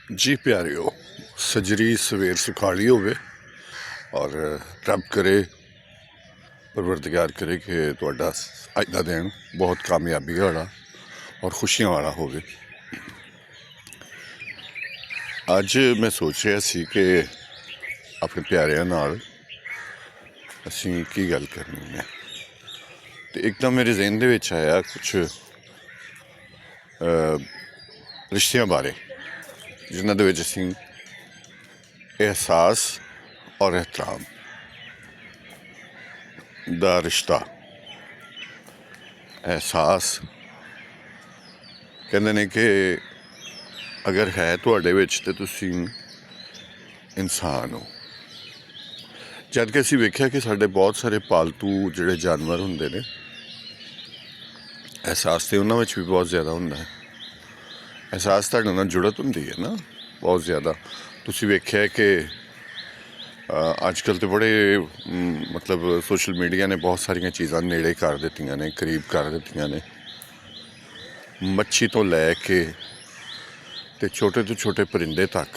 जी प्यारिओ सजरी सवेर सुखाली होवे और रब करे परवरदिगार करे कि तुहाडा अज दा दिन बहुत कामयाबी वाला और खुशियां वाला होवे। अज मैं सोच रहा सी कि अपने प्यारिਆਂ नाल असीं की गल करनी है तो एकदम मेरे जहन दे विच आया कुछ रिश्तियां बारे जिन्हां दे विच असीं एहसास और एहतराम दा रिश्ता। एहसास कहते ने कि अगर है तुहाडे विच ते तुसीं इंसान हो। जद कि असीं वेख्या कि साडे बहुत सारे पालतू जिहड़े जानवर हुंदे ने एहसास तो उन्हां विच भी बहुत ज़्यादा हुंदा है। एहसास तुहाडे नाल जुड़त हुंदी है ना बहुत ज़्यादा। तुसीं वेख्या कि अजकल तो बड़े मतलब सोशल मीडिया ने बहुत सारिया चीज़ां नेड़े कर दित्तियां ने, करीब कर दित्तियां ने। मच्छी तो लैके ते छोटे तो छोटे परिंदे तक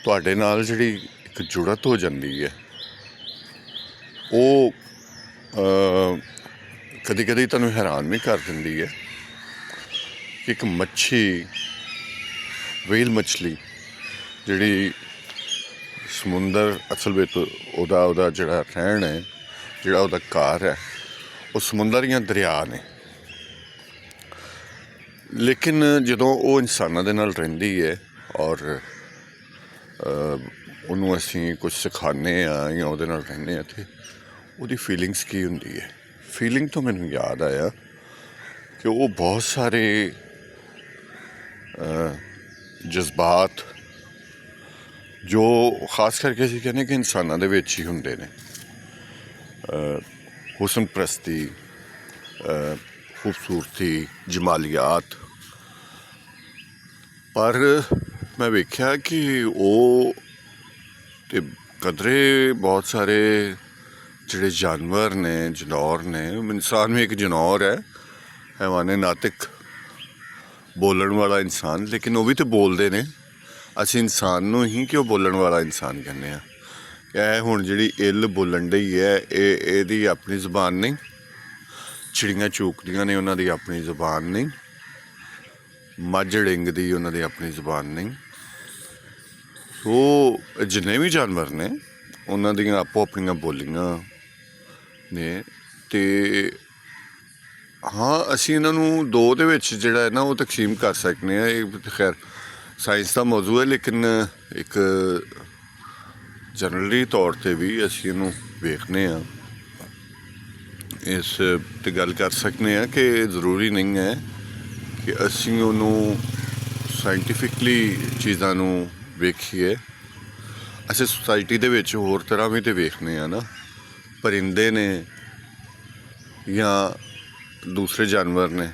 तुहाडे नाल जिहड़ी एक जुड़त हो जाती है वो कदी कदी तुहानूं हैरान भी कर दिंदी है कि एक मच्छी व्हेल मछली जिहड़ी समुंदर असल में उहदा जिहड़ा रहन है जिहड़ा उहदा घर है वो समुंदर या दरिया ने। लेकिन जदों वो इंसानां दे नाल रहिंदी है और उहनूं असीं कुछ सिखाने या उहदे नाल रहिंदे आ ते उहदी फीलिंग्स की हुंदी है। फीलिंग तो मैनूं याद आया कि वो बहुत सारे जज्बात जो खास करके असीं कहने कि इंसानां दे विच ही हुंदे ने। हुसन परस्ती, खूबसूरती, जमालियात। पर मैं वेख्या कि वो ते कदरे बहुत सारे जिहड़े जानवर ने जनौर ने, इंसान भी एक जनौर है, हैवाने नातिक बोलण वाला इंसान, लेकिन वो भी तो बोलते ने। असीं इंसान नूं ही क्यों बोलण वाला इंसान कहने आ। ਇਹ ਹੁਣ ਜਿਹੜੀ ਇੱਲ ਬੋਲਣ ਡਈ ਹੈ ਇਹਦੀ ਆਪਣੀ ਜ਼ੁਬਾਨ ਨਹੀਂ। ਚਿੜੀਆਂ ਚੂਕਦੀਆਂ ਨੇ ਉਹਨਾਂ ਦੀ ਆਪਣੀ ਜ਼ੁਬਾਨ ਨਹੀਂ। ਮੱਝ ਡਿੰਗਦੀ ਉਹਨਾਂ ਦੀ ਆਪਣੀ ਜ਼ੁਬਾਨ ਨਹੀਂ। ਸੋ ਜਿੰਨੇ ਵੀ ਜਾਨਵਰ ਨੇ ਉਹਨਾਂ ਦੀਆਂ ਆਪੋ ਆਪਣੀਆਂ ਬੋਲੀਆਂ ਨੇ ਅਤੇ ਹਾਂ ਅਸੀਂ ਇਹਨਾਂ ਨੂੰ ਦੋ ਦੇ ਵਿੱਚ ਜਿਹੜਾ ਹੈ ਨਾ ਉਹ ਤਕਸੀਮ ਕਰ ਸਕਦੇ ਹਾਂ। ਇਹ ਖੈਰ ਸਾਇੰਸ ਦਾ ਮੌਜੂ ਹੈ ਲੇਕਿਨ ਇੱਕ जनरली तौर पर भी असीं इहनूं वेखने इस ते गल कर सकते हैं कि जरूरी नहीं है कि असीं उहनूं साइंटिफिकली चीज़ां नूं वेखीए। असीं सोसाइटी दे विच होर तरह भी तो वेखने ना, परिंदे ने या दूसरे जानवर ने।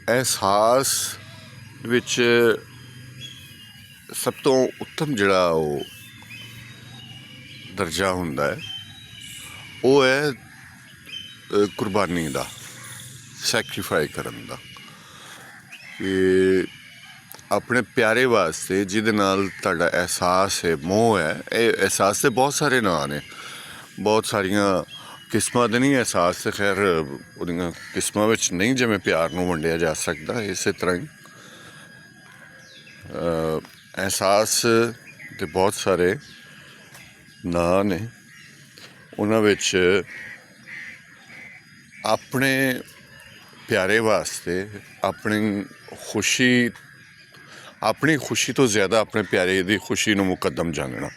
एहसास विच सब तो उत्तम जिहड़ा वो दर्जा हुंदा है वो है कुर्बानी का, सैक्रीफाई करन दा। कि अपने प्यारे वास्ते जिहदे नाल तुहाडा एहसास है, मोह है। ये एहसास से बहुत सारे नां ने, बहुत सारिया किस्मां दे नहीं एहसास ते खैर उहदियां किस्मां विच नहीं जिवें प्यार नूं वंडिया जा सकदा। इस तरह ही एहसास के बहुत सारे नां ने। उन्हां विच अपने प्यारे वास्ते अपनी खुशी तो ज़्यादा अपने प्यारे की खुशी नूं मुकद्दम जानना,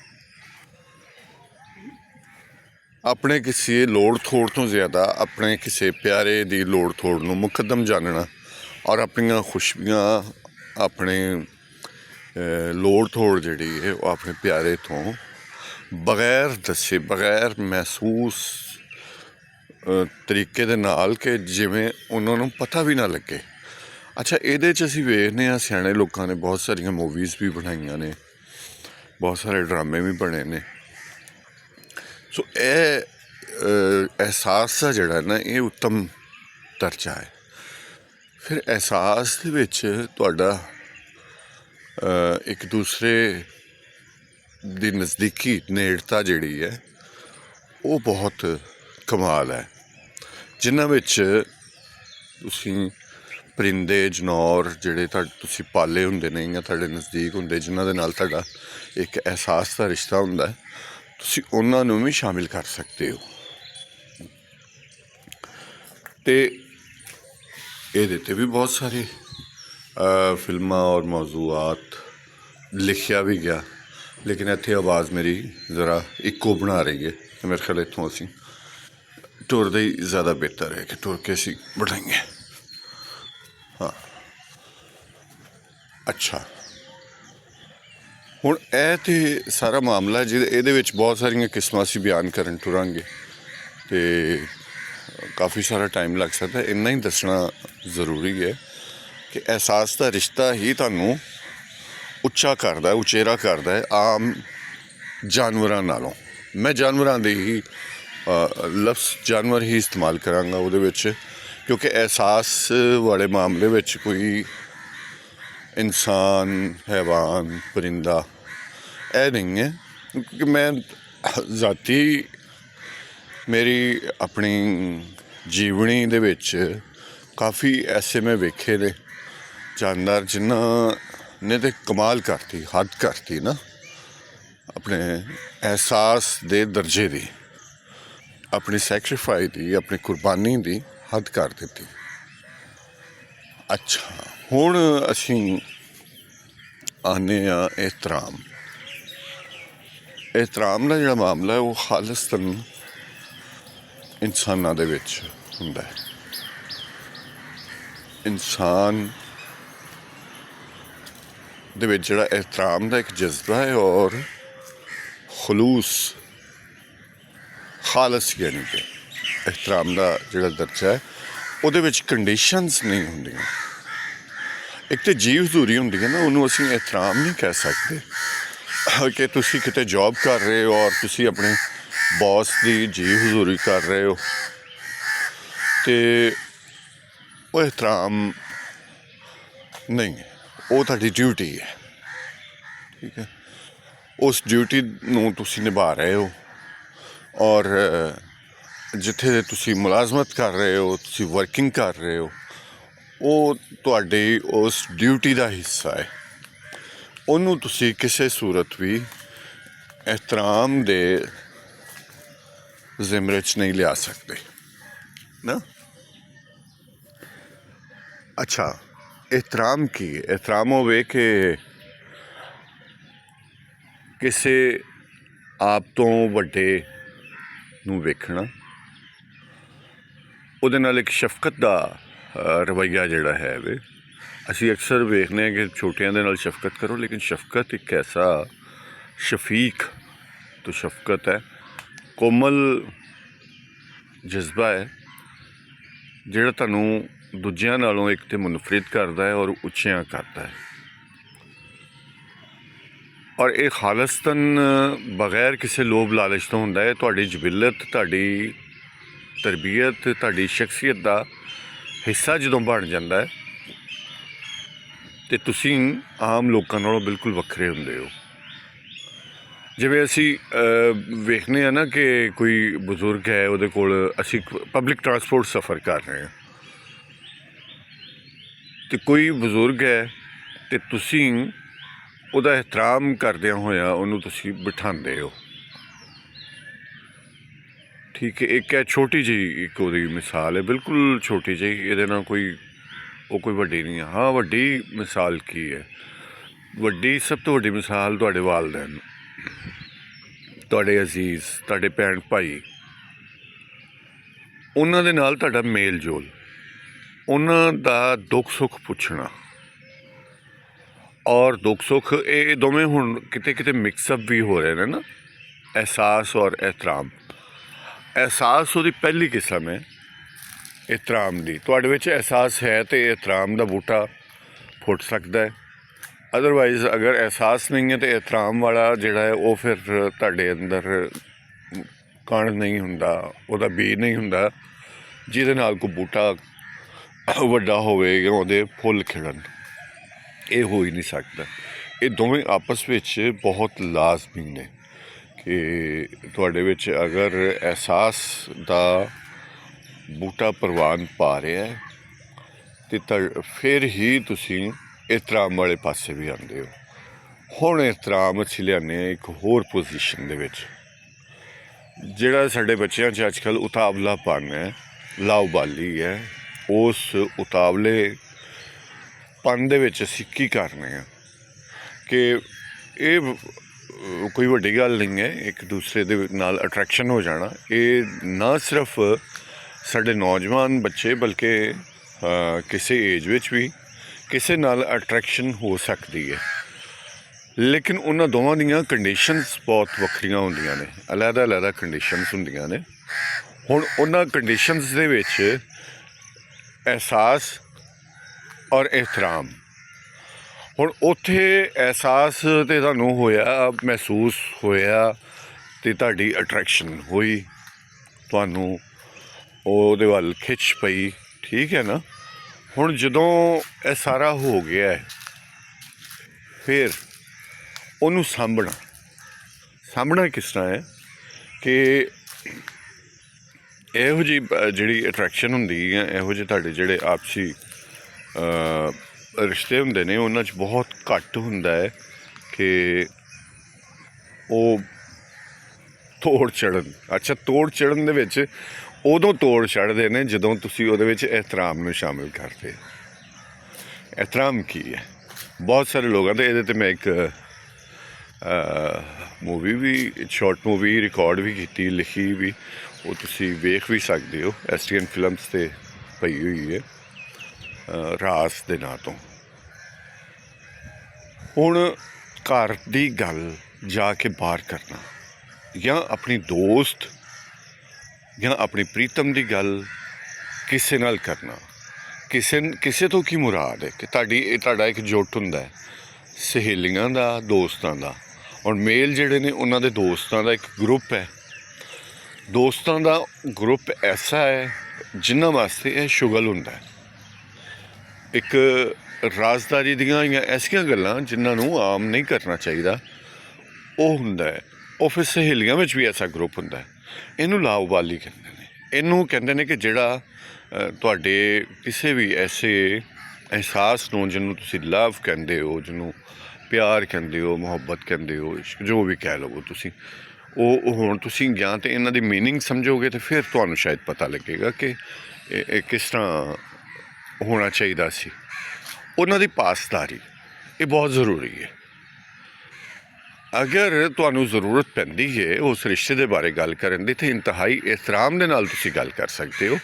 अपने किसी लोड़ थोड़ तो ज़्यादा अपने किसी प्यारे की लोड़ थोड़ नूं मुकद्दम जानना और अपनियां खुशियां अपने लोड़ थोड़ जिहड़ी है वो अपने प्यारे तो बगैर दसे बगैर महसूस तरीके दे नाल कि जिवें उन्होंने पता भी ना लगे। अच्छा इहदे च असीं वेखने आ सियाणे लोकां ने बहुत सारिया मूवीज़ भी बनाईयां ने, बहुत सारे ड्रामे भी बने ने। सो एहसास दा जिहड़ा ना ये उत्तम दर्जा है। फिर एहसास दे विच तुहाडा ਇੱਕ ਦੂਸਰੇ ਦੀ ਨਜ਼ਦੀਕੀ ਨੇੜਤਾ ਜਿਹੜੀ ਹੈ ਉਹ ਬਹੁਤ ਕਮਾਲ ਹੈ, ਜਿਨ੍ਹਾਂ ਵਿੱਚ ਤੁਸੀਂ ਪਰਿੰਦੇ ਜਨੌਰ ਜਿਹੜੇ ਤੁਸੀਂ ਪਾਲੇ ਹੁੰਦੇ ਨੇ ਜਾਂ ਤੁਹਾਡੇ ਨਜ਼ਦੀਕ ਹੁੰਦੇ, ਜਿਨ੍ਹਾਂ ਦੇ ਨਾਲ ਤੁਹਾਡਾ ਇੱਕ ਅਹਿਸਾਸ ਦਾ ਰਿਸ਼ਤਾ ਹੁੰਦਾ, ਤੁਸੀਂ ਉਹਨਾਂ ਨੂੰ ਵੀ ਸ਼ਾਮਿਲ ਕਰ ਸਕਦੇ ਹੋ। ਅਤੇ ਇਹਦੇ 'ਤੇ ਵੀ ਬਹੁਤ ਸਾਰੇ ਫਿਲਮਾਂ ਔਰ ਮੌਜ਼ੂਆਤ ਲਿਖਿਆ ਵੀ ਗਿਆ, ਲੇਕਿਨ ਇੱਥੇ ਆਵਾਜ਼ ਮੇਰੀ ਜ਼ਰਾ ਇੱਕੋ ਬਣਾ ਰਹੀ ਹੈ, ਅਤੇ ਮੇਰੇ ਖਿਆਲ ਇੱਥੋਂ ਅਸੀਂ ਤੁਰਦੇ ਹੀ ਜ਼ਿਆਦਾ ਬਿਹਤਰ ਹੈ ਕਿ ਤੁਰ ਕੇ ਅਸੀਂ ਬਣਾਈਏ। ਹਾਂ, ਅੱਛਾ, ਹੁਣ ਇਹ ਤਾਂ ਸਾਰਾ ਮਾਮਲਾ ਇਹਦੇ ਵਿੱਚ ਬਹੁਤ ਸਾਰੀਆਂ ਕਿਸਮਾਂ ਅਸੀਂ ਬਿਆਨ ਕਰਨ ਟੁਰਾਂਗੇ ਅਤੇ ਕਾਫੀ ਸਾਰਾ ਟਾਈਮ ਲੱਗ ਸਕਦਾ। ਇੰਨਾ ਹੀ ਦੱਸਣਾ ਜ਼ਰੂਰੀ ਹੈ ਕਿ ਅਹਿਸਾਸ ਦਾ ਰਿਸ਼ਤਾ ਹੀ ਤੁਹਾਨੂੰ ਉੱਚਾ ਕਰਦਾ, ਉਚੇਰਾ ਕਰਦਾ ਹੈ ਆਮ ਜਾਨਵਰਾਂ ਨਾਲੋਂ। ਮੈਂ ਜਾਨਵਰਾਂ ਦੇ ਹੀ ਲਫ਼ਜ਼ ਜਾਨਵਰ ਹੀ ਇਸਤੇਮਾਲ ਕਰਾਂਗਾ ਉਹਦੇ ਵਿੱਚ, ਕਿਉਂਕਿ ਅਹਿਸਾਸ ਵਾਲੇ ਮਾਮਲੇ ਵਿੱਚ ਕੋਈ ਇਨਸਾਨ, ਹੈਵਾਨ, ਪਰਿੰਦਾ ਇਹ ਨਹੀਂ ਹੈ। ਕਿਉਂਕਿ ਮੈਂ ਜ਼ਾਤੀ ਮੇਰੀ ਆਪਣੀ ਜੀਵਨੀ ਦੇ ਵਿੱਚ ਕਾਫੀ ਐਸੇ ਮੈਂ ਵੇਖੇ ਨੇ ਜਾਨਦਾਰ ਜਿਨ੍ਹਾਂ ਨੇ ਤਾਂ ਕਮਾਲ ਕਰਤੀ, ਹੱਦ ਕਰਤੀ ਨਾ ਆਪਣੇ ਅਹਿਸਾਸ ਦੇ ਦਰਜੇ ਦੀ, ਆਪਣੀ ਸੈਕਰੀਫਾਈ ਦੀ, ਆਪਣੀ ਕੁਰਬਾਨੀ ਦੀ ਹੱਦ ਕਰ ਦਿੱਤੀ। ਅੱਛਾ, ਹੁਣ ਅਸੀਂ ਆਉਂਦੇ ਹਾਂ ਇਹਤਰਾਮ ਦਾ ਜਿਹੜਾ ਮਾਮਲਾ ਹੈ ਉਹ ਖਾਲਿਸਤਨ ਇਨਸਾਨਾਂ ਦੇ ਵਿੱਚ ਹੁੰਦਾ ਹੈ। ਇਨਸਾਨ ਦੇ ਵਿੱਚ ਜਿਹੜਾ ਇਹਤਰਾਮ ਦਾ ਇੱਕ ਜਜ਼ਬਾ ਹੈ ਔਰ ਖਲੂਸ, ਖਾਲਸ ਯਾਨੀ ਕਿ ਇਹਤਰਾਮ ਦਾ ਜਿਹੜਾ ਦਰਜਾ ਹੈ ਉਹਦੇ ਵਿੱਚ ਕੰਡੀਸ਼ਨਸ ਨਹੀਂ ਹੁੰਦੀਆਂ। ਇੱਕ ਤਾਂ ਜੀ ਹਜ਼ੂਰੀ ਹੁੰਦੀ ਹੈ ਨਾ, ਉਹਨੂੰ ਅਸੀਂ ਇਹਤਰਾਮ ਨਹੀਂ ਕਹਿ ਸਕਦੇ ਕਿ ਤੁਸੀਂ ਕਿਤੇ ਜੋਬ ਕਰ ਰਹੇ ਹੋ ਔਰ ਤੁਸੀਂ ਆਪਣੇ ਬੌਸ ਦੀ ਜੀ ਹਜ਼ੂਰੀ ਕਰ ਰਹੇ ਹੋ, ਅਤੇ ਉਹ ਇਹਤਰਾਮ ਨਹੀਂ ਹੈ, ਉਹ ਤੁਹਾਡੀ ਡਿਊਟੀ ਹੈ। ਠੀਕ ਹੈ, ਉਸ ਡਿਊਟੀ ਨੂੰ ਤੁਸੀਂ ਨਿਭਾ ਰਹੇ ਹੋ ਔਰ ਜਿੱਥੇ ਤੁਸੀਂ ਮੁਲਾਜ਼ਮਤ ਕਰ ਰਹੇ ਹੋ, ਤੁਸੀਂ ਵਰਕਿੰਗ ਕਰ ਰਹੇ ਹੋ, ਉਹ ਤੁਹਾਡੀ ਉਸ ਡਿਊਟੀ ਦਾ ਹਿੱਸਾ ਹੈ। ਉਹਨੂੰ ਤੁਸੀਂ ਕਿਸੇ ਸੂਰਤ ਵੀ ਇਹਤਰਾਮ ਦੇ ਜ਼ਿਮਰੇ 'ਚ ਨਹੀਂ ਲਿਆ ਸਕਦੇ ਨਾ। ਅੱਛਾ, ਇਹਤਰਾਮ ਕੀ ਹੈ? ਇਹਤਰਾਮ ਹੋਵੇ ਕਿ ਕਿਸੇ ਆਪ ਤੋਂ ਵੱਡੇ ਨੂੰ ਵੇਖਣਾ, ਉਹਦੇ ਨਾਲ ਇੱਕ ਸ਼ਫਕਤ ਦਾ ਰਵੱਈਆ ਜਿਹੜਾ ਹੈ ਵੇ। ਅਸੀਂ ਅਕਸਰ ਵੇਖਦੇ ਹਾਂ ਕਿ ਛੋਟਿਆਂ ਦੇ ਨਾਲ ਸ਼ਫਕਤ ਕਰੋ, ਲੇਕਿਨ ਸ਼ਫਕਤ ਇੱਕ ਐਸਾ ਸ਼ਫੀਕ ਤੋਂ ਸ਼ਫਕਤ ਹੈ, ਕੋਮਲ ਜਜ਼ਬਾ ਹੈ ਜਿਹੜਾ ਤੁਹਾਨੂੰ ਦੂਜਿਆਂ ਨਾਲੋਂ ਇੱਕ ਤਾਂ ਮੁਨਫਰਿਦ ਕਰਦਾ ਹੈ ਔਰ ਉੱਚਿਆਂ ਕਰਦਾ ਹੈ। ਔਰ ਇਹ ਖਾਲਿਸਤਨ ਬਗੈਰ ਕਿਸੇ ਲੋਭ ਲਾਲਚ ਤੋਂ ਹੁੰਦਾ ਹੈ। ਤੁਹਾਡੀ ਜਬਿਲਤ, ਤੁਹਾਡੀ ਤਰਬੀਅਤ, ਤੁਹਾਡੀ ਸ਼ਖਸੀਅਤ ਦਾ ਹਿੱਸਾ ਜਦੋਂ ਬਣ ਜਾਂਦਾ ਹੈ ਅਤੇ ਤੁਸੀਂ ਆਮ ਲੋਕਾਂ ਨਾਲੋਂ ਬਿਲਕੁਲ ਵੱਖਰੇ ਹੁੰਦੇ ਹੋ। ਜਿਵੇਂ ਅਸੀਂ ਵੇਖਦੇ ਹਾਂ ਨਾ ਕਿ ਕੋਈ ਬਜ਼ੁਰਗ ਹੈ, ਉਹਦੇ ਕੋਲ ਅਸੀਂ ਪਬਲਿਕ ਟਰਾਂਸਪੋਰਟ ਸਫ਼ਰ ਕਰ ਰਹੇ ਹਾਂ ਅਤੇ ਕੋਈ ਬਜ਼ੁਰਗ ਹੈ ਅਤੇ ਤੁਸੀਂ ਉਹਦਾ ਇਹਤਰਾਮ ਕਰਦਿਆਂ ਹੋਇਆਂ ਉਹਨੂੰ ਤੁਸੀਂ ਬਿਠਾਉਂਦੇ ਹੋ। ਠੀਕ ਹੈ, ਇੱਕ ਹੈ ਛੋਟੀ ਜਿਹੀ ਇੱਕ ਉਹਦੀ ਮਿਸਾਲ ਹੈ, ਬਿਲਕੁਲ ਛੋਟੀ ਜਿਹੀ, ਇਹਦੇ ਨਾਲ ਕੋਈ ਵੱਡੀ ਨਹੀਂ ਹੈ। ਹਾਂ, ਵੱਡੀ ਮਿਸਾਲ ਕੀ ਹੈ? ਸਭ ਤੋਂ ਵੱਡੀ ਮਿਸਾਲ ਤੁਹਾਡੇ ਵਾਲਿਦੈਨ, ਤੁਹਾਡੇ ਅਜ਼ੀਜ਼, ਤੁਹਾਡੇ ਭੈਣ ਭਾਈ, ਉਹਨਾਂ ਦੇ ਨਾਲ ਤੁਹਾਡਾ ਮੇਲ ਜੋਲ, ਉਹਨਾਂ ਦਾ ਦੁੱਖ ਸੁੱਖ ਪੁੱਛਣਾ ਔਰ ਦੁੱਖ ਸੁੱਖ ਇਹ ਦੋਵੇਂ ਹੁਣ ਕਿਤੇ ਕਿਤੇ ਮਿਕਸਅਪ ਵੀ ਹੋ ਰਹੇ ਨੇ ਨਾ, ਅਹਿਸਾਸ ਔਰ ਇਹਤਰਾਮ। ਅਹਿਸਾਸ ਉਹਦੀ ਪਹਿਲੀ ਕਿਸਮ ਹੈ, ਇਹਤਰਾਮ ਦੀ। ਤੁਹਾਡੇ ਵਿੱਚ ਅਹਿਸਾਸ ਹੈ ਅਤੇ ਇਹਤਰਾਮ ਦਾ ਬੂਟਾ ਫੁੱਟ ਸਕਦਾ ਹੈ। ਅਦਰਵਾਈਜ਼ ਅਗਰ ਅਹਿਸਾਸ ਨਹੀਂ ਹੈ ਤਾਂ ਇਹਤਰਾਮ ਵਾਲਾ ਜਿਹੜਾ ਹੈ ਉਹ ਫਿਰ ਤੁਹਾਡੇ ਅੰਦਰ ਕਣ ਨਹੀਂ ਹੁੰਦਾ, ਉਹਦਾ ਬੀਜ ਨਹੀਂ ਹੁੰਦਾ ਜਿਹਦੇ ਨਾਲ ਕੋਈ ਬੂਟਾ ਵੱਡਾ ਹੋਵੇ ਜਾਂ ਉਹਦੇ ਫੁੱਲ ਖਿੜਨ। ਇਹ ਹੋ ਹੀ ਨਹੀਂ ਸਕਦਾ। ਇਹ ਦੋਵੇਂ ਆਪਸ ਵਿੱਚ ਬਹੁਤ ਲਾਜ਼ਮੀ ਨੇ ਕਿ ਤੁਹਾਡੇ ਵਿੱਚ ਅਗਰ ਅਹਿਸਾਸ ਦਾ ਬੂਟਾ ਪ੍ਰਵਾਨ ਪਾ ਰਿਹਾ ਹੈ ਤੇ ਫਿਰ ਹੀ ਤੁਸੀਂ ਇਹਤਰਾਮ ਵਾਲੇ ਪਾਸੇ ਵੀ ਆਉਂਦੇ ਹੋ। ਹੁਣ ਇਹਤਰਾਮ ਅਸੀਂ ਲਿਆਉਂਦੇ ਹਾਂ ਇੱਕ ਹੋਰ ਪੋਜੀਸ਼ਨ ਦੇ ਵਿੱਚ। ਜਿਹੜਾ ਸਾਡੇ ਬੱਚਿਆਂ 'ਚ ਅੱਜ ਕੱਲ੍ਹ ਉਤਾਵਲਾਪਨ ਹੈ, ਲਾਉਬਾਲੀ ਹੈ, ਉਸ ਉਤਾਵਲੇ ਪਨ ਦੇ ਵਿੱਚ ਅਸੀਂ ਕੀ ਕਰਨੇ ਆ ਕਿ ਇਹ ਕੋਈ ਵੱਡੀ ਗੱਲ ਨਹੀਂ ਹੈ। ਇੱਕ ਦੂਸਰੇ ਦੇ ਨਾਲ ਅਟਰੈਕਸ਼ਨ ਹੋ ਜਾਣਾ ਇਹ ਨਾ ਸਿਰਫ ਸਾਡੇ ਨੌਜਵਾਨ ਬੱਚੇ ਬਲਕਿ ਕਿਸੇ ਏਜ ਵਿੱਚ ਵੀ ਕਿਸੇ ਨਾਲ ਅਟਰੈਕਸ਼ਨ ਹੋ ਸਕਦੀ ਹੈ, ਲੇਕਿਨ ਉਹਨਾਂ ਦੋਵਾਂ ਦੀਆਂ ਕੰਡੀਸ਼ਨਸ ਬਹੁਤ ਵੱਖਰੀਆਂ ਹੁੰਦੀਆਂ ਨੇ, ਅਲੱਗ-ਅਲੱਗ ਕੰਡੀਸ਼ਨਸ ਹੁੰਦੀਆਂ ਨੇ। ਹੁਣ ਉਹਨਾਂ ਕੰਡੀਸ਼ਨਸ ਦੇ ਵਿੱਚ ਅਹਿਸਾਸ ਔਰ ਇਹਤਰਾਮ, ਹੁਣ ਉੱਥੇ ਅਹਿਸਾਸ ਤੇ ਤੁਹਾਨੂੰ ਹੋਇਆ, ਮਹਿਸੂਸ ਹੋਇਆ ਅਤੇ ਤੁਹਾਡੀ ਅਟਰੈਕਸ਼ਨ ਹੋਈ, ਤੁਹਾਨੂੰ ਉਹਦੇ ਵੱਲ ਖਿੱਚ ਪਈ, ਠੀਕ ਹੈ ਨਾ। ਹੁਣ ਜਦੋਂ ਇਹ ਸਾਰਾ ਹੋ ਗਿਆ ਫਿਰ ਉਹਨੂੰ ਸਾਂਭਣਾ ਕਿਸ ਤਰ੍ਹਾਂ ਹੈ ਕਿ ਇਹੋ ਜਿਹੀ ਜਿਹੜੀ ਅਟਰੈਕਸ਼ਨ ਹੁੰਦੀ ਹੈ, ਇਹੋ ਜਿਹੇ ਤੁਹਾਡੇ ਜਿਹੜੇ ਆਪਸੀ ਰਿਸ਼ਤੇ ਹੁੰਦੇ ਨੇ ਉਹਨਾਂ 'ਚ ਬਹੁਤ ਘੱਟ ਹੁੰਦਾ ਹੈ ਕਿ ਉਹ ਤੋੜ ਚੜ੍ਹਨ ਦੇ ਵਿੱਚ ਉਦੋਂ ਤੋੜ ਚੜ੍ਹਦੇ ਨੇ ਜਦੋਂ ਤੁਸੀਂ ਉਹਦੇ ਵਿੱਚ ਇਹਤਰਾਮ ਨੂੰ ਸ਼ਾਮਿਲ ਕਰਦੇ। ਇਹਤਰਾਮ ਕੀ ਹੈ? ਬਹੁਤ ਸਾਰੇ ਲੋਕਾਂ ਦੇ ਇਹਦੇ 'ਤੇ ਮੈਂ ਇੱਕ ਮੂਵੀ ਵੀ, ਸ਼ਾਰਟ ਮੂਵੀ ਰਿਕਾਰਡ ਵੀ ਕੀਤੀ, ਲਿਖੀ ਵੀ, ਉਹ ਤੁਸੀਂ ਵੇਖ ਵੀ ਸਕਦੇ ਹੋ। STN ਫਿਲਮਸ 'ਤੇ ਪਈ ਹੋਈ ਹੈ ਰਾਸ ਦੇ ਨਾਂ ਤੋਂ। ਹੁਣ ਘਰ ਦੀ ਗੱਲ ਜਾ ਕੇ ਬਾਹਰ ਕਰਨਾ ਜਾਂ ਆਪਣੀ ਦੋਸਤ ਜਾਂ ਆਪਣੀ ਪ੍ਰੀਤਮ ਦੀ ਗੱਲ ਕਿਸੇ ਨਾਲ ਕਰਨਾ, ਕਿਸੇ ਤੋਂ ਕੀ ਮੁਰਾਦ ਹੈ ਕਿ ਤੁਹਾਡਾ ਇੱਕ ਜੁੱਟ ਹੁੰਦਾ ਹੈ ਸਹੇਲੀਆਂ ਦਾ, ਦੋਸਤਾਂ ਦਾ। ਹੁਣ ਮੇਲ ਜਿਹੜੇ ਨੇ ਉਹਨਾਂ ਦੇ ਦੋਸਤਾਂ ਦਾ ਇੱਕ ਗਰੁੱਪ ਹੈ। ਦੋਸਤਾਂ ਦਾ ਗਰੁੱਪ ਐਸਾ ਹੈ ਜਿਨ੍ਹਾਂ ਵਾਸਤੇ ਇਹ ਸ਼ੁਗਲ ਹੁੰਦਾ ਹੈ, ਇੱਕ ਰਾਜ਼ਦਾਰੀ ਦੀਆਂ ਜਾਂ ਐਸੀਆਂ ਗੱਲਾਂ ਜਿਨ੍ਹਾਂ ਨੂੰ ਆਮ ਨਹੀਂ ਕਰਨਾ ਚਾਹੀਦਾ, ਉਹ ਹੁੰਦਾ ਹੈ। ਉਹ ਫਿਰ ਸਹੇਲੀਆਂ ਵਿੱਚ ਵੀ ਐਸਾ ਗਰੁੱਪ ਹੁੰਦਾ ਹੈ। ਇਹਨੂੰ ਲਾਉਬਾਲੀ ਕਹਿੰਦੇ ਨੇ। ਇਹਨੂੰ ਕਹਿੰਦੇ ਨੇ ਕਿ ਜਿਹੜਾ ਤੁਹਾਡੇ ਕਿਸੇ ਵੀ ਐਸੇ ਅਹਿਸਾਸ ਨੂੰ, ਜਿਹਨੂੰ ਤੁਸੀਂ ਲਵ ਕਹਿੰਦੇ ਹੋ, ਜਿਹਨੂੰ ਪਿਆਰ ਕਹਿੰਦੇ ਹੋ, ਮੁਹੱਬਤ ਕਹਿੰਦੇ ਹੋ, ਇਸ਼ਕ, ਜੋ ਵੀ ਕਹਿ ਲਵੋ ਤੁਸੀਂ, ਉਹ ਹੁਣ ਤੁਸੀਂ ਜਾਂ ਤਾਂ ਇਹਨਾਂ ਦੀ ਮੀਨਿੰਗ ਸਮਝੋਗੇ ਤਾਂ ਫਿਰ ਤੁਹਾਨੂੰ ਸ਼ਾਇਦ ਪਤਾ ਲੱਗੇਗਾ ਕਿ ਇਹ ਕਿਸ ਤਰ੍ਹਾਂ ਹੋਣਾ ਚਾਹੀਦਾ ਸੀ। ਉਹਨਾਂ ਦੀ ਪਾਸਦਾਰੀ ਇਹ ਬਹੁਤ ਜ਼ਰੂਰੀ ਹੈ। ਅਗਰ ਤੁਹਾਨੂੰ ਜ਼ਰੂਰਤ ਪੈਂਦੀ ਹੈ ਉਸ ਰਿਸ਼ਤੇ ਦੇ ਬਾਰੇ ਗੱਲ ਕਰਨ ਦੀ, ਤਾਂ ਇੰਤਹਾਈ ਇਹਤਰਾਮ ਦੇ ਨਾਲ ਤੁਸੀਂ ਗੱਲ ਕਰ ਸਕਦੇ ਹੋ,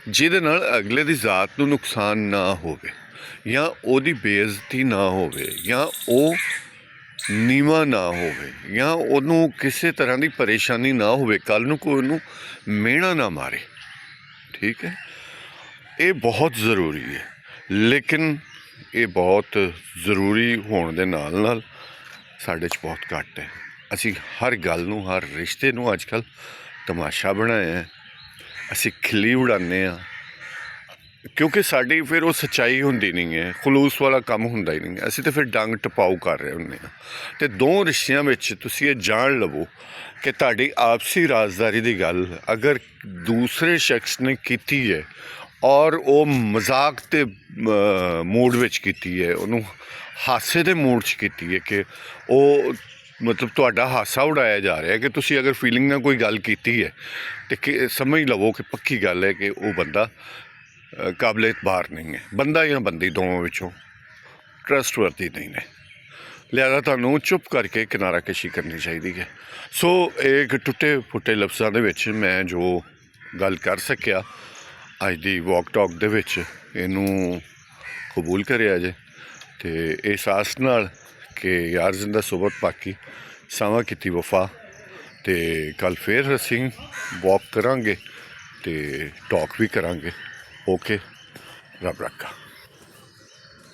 ਜਿਹਦੇ ਨਾਲ ਅਗਲੇ ਦੀ ਜ਼ਾਤ ਨੂੰ ਨੁਕਸਾਨ ਨਾ ਹੋਵੇ ਜਾਂ ਉਹਦੀ ਬੇਇੱਜ਼ਤੀ ਨਾ ਹੋਵੇ ਜਾਂ ਉਹ ਨੀਵਾਂ ਨਾ ਹੋਵੇ ਜਾਂ ਉਹਨੂੰ ਕਿਸੇ ਤਰ੍ਹਾਂ ਦੀ ਪਰੇਸ਼ਾਨੀ ਨਾ ਹੋਵੇ, ਕੱਲ੍ਹ ਨੂੰ ਕੋਈ ਉਹਨੂੰ ਮਿਹਣਾ ਨਾ ਮਾਰੇ, ਠੀਕ ਹੈ। ਇਹ ਬਹੁਤ ਜ਼ਰੂਰੀ ਹੈ, ਲੇਕਿਨ ਇਹ ਬਹੁਤ ਜ਼ਰੂਰੀ ਹੋਣ ਦੇ ਨਾਲ ਨਾਲ ਸਾਡੇ 'ਚ ਬਹੁਤ ਘੱਟ ਹੈ। ਅਸੀਂ ਹਰ ਗੱਲ ਨੂੰ, ਹਰ ਰਿਸ਼ਤੇ ਨੂੰ ਅੱਜ ਕੱਲ੍ਹ ਤਮਾਸ਼ਾ ਬਣਾਇਆ ਹੈ। ਅਸੀਂ ਖਿੱਲੀ ਉਡਾਉਂਦੇ ਹਾਂ ਕਿਉਂਕਿ ਸਾਡੀ ਫਿਰ ਉਹ ਸੱਚਾਈ ਹੁੰਦੀ ਨਹੀਂ ਹੈ, ਖਲੂਸ ਵਾਲਾ ਕੰਮ ਹੁੰਦਾ ਹੀ ਨਹੀਂ ਹੈ। ਅਸੀਂ ਤਾਂ ਫਿਰ ਡੰਗ ਟਪਾਊ ਕਰ ਰਹੇ ਹੁੰਦੇ ਹਾਂ। ਅਤੇ ਦੋ ਰਿਸ਼ਤਿਆਂ ਵਿੱਚ ਤੁਸੀਂ ਇਹ ਜਾਣ ਲਵੋ ਕਿ ਤੁਹਾਡੀ ਆਪਸੀ ਰਾਜ਼ਦਾਰੀ ਦੀ ਗੱਲ ਅਗਰ ਦੂਸਰੇ ਸ਼ਖਸ ਨੇ ਕੀਤੀ ਹੈ ਔਰ ਉਹ ਮਜ਼ਾਕ ਦੇ ਮੂਡ ਵਿੱਚ ਕੀਤੀ ਹੈ, ਉਹਨੂੰ ਹਾਸੇ ਦੇ ਮੂਡ 'ਚ ਕੀਤੀ ਹੈ ਕਿ ਉਹ ਮਤਲਬ ਤੁਹਾਡਾ ਹਾਸਾ ਉਡਾਇਆ ਜਾ ਰਿਹਾ ਕਿ ਤੁਸੀਂ ਅਗਰ ਫੀਲਿੰਗ ਨਾਲ ਕੋਈ ਗੱਲ ਕੀਤੀ ਹੈ ਅਤੇ ਕਿ ਸਮਝ ਲਵੋ ਕਿ ਪੱਕੀ ਗੱਲ ਹੈ ਕਿ ਉਹ ਬੰਦਾ ਕਾਬਲੇ ਇਤਬਾਰ ਨਹੀਂ ਹੈ, ਬੰਦਾ ਜਾਂ ਬੰਦੀ ਦੋਵਾਂ ਵਿੱਚੋਂ ਟਰਸਟਵਰਦੀ ਨਹੀਂ ਨੇ। ਲਿਹਾਜ਼ਾ ਤੁਹਾਨੂੰ ਚੁੱਪ ਕਰਕੇ ਕਿਨਾਰਾਕਸ਼ੀ ਕਰਨੀ ਚਾਹੀਦੀ ਹੈ। ਸੋ ਇੱਕ ਟੁੱਟੇ ਫੁੱਟੇ ਲਫ਼ਜ਼ਾਂ ਦੇ ਵਿੱਚ ਮੈਂ ਜੋ ਗੱਲ ਕਰ ਸਕਿਆ ਅੱਜ ਦੀ ਵਾਕ ਟਾਕ ਦੇ ਵਿੱਚ, ਇਹਨੂੰ ਕਬੂਲ ਕਰਿਆ ਜੇ ਅਤੇ ਅਹਿਸਾਸ ਨਾਲ ਕਿ ਯਾਰ ਜ਼ਿੰਦਾ ਸੋਬਤ ਬਾਕੀ ਸਾਵਾਂ ਕੀਤੀ ਵਫਾ। ਅਤੇ ਕੱਲ੍ਹ ਫਿਰ ਅਸੀਂ ਵਾਕ ਕਰਾਂਗੇ ਅਤੇ ਟਾਕ ਵੀ ਕਰਾਂਗੇ। ਓਕੇ, ਰੱਬ ਰੱਖਾ।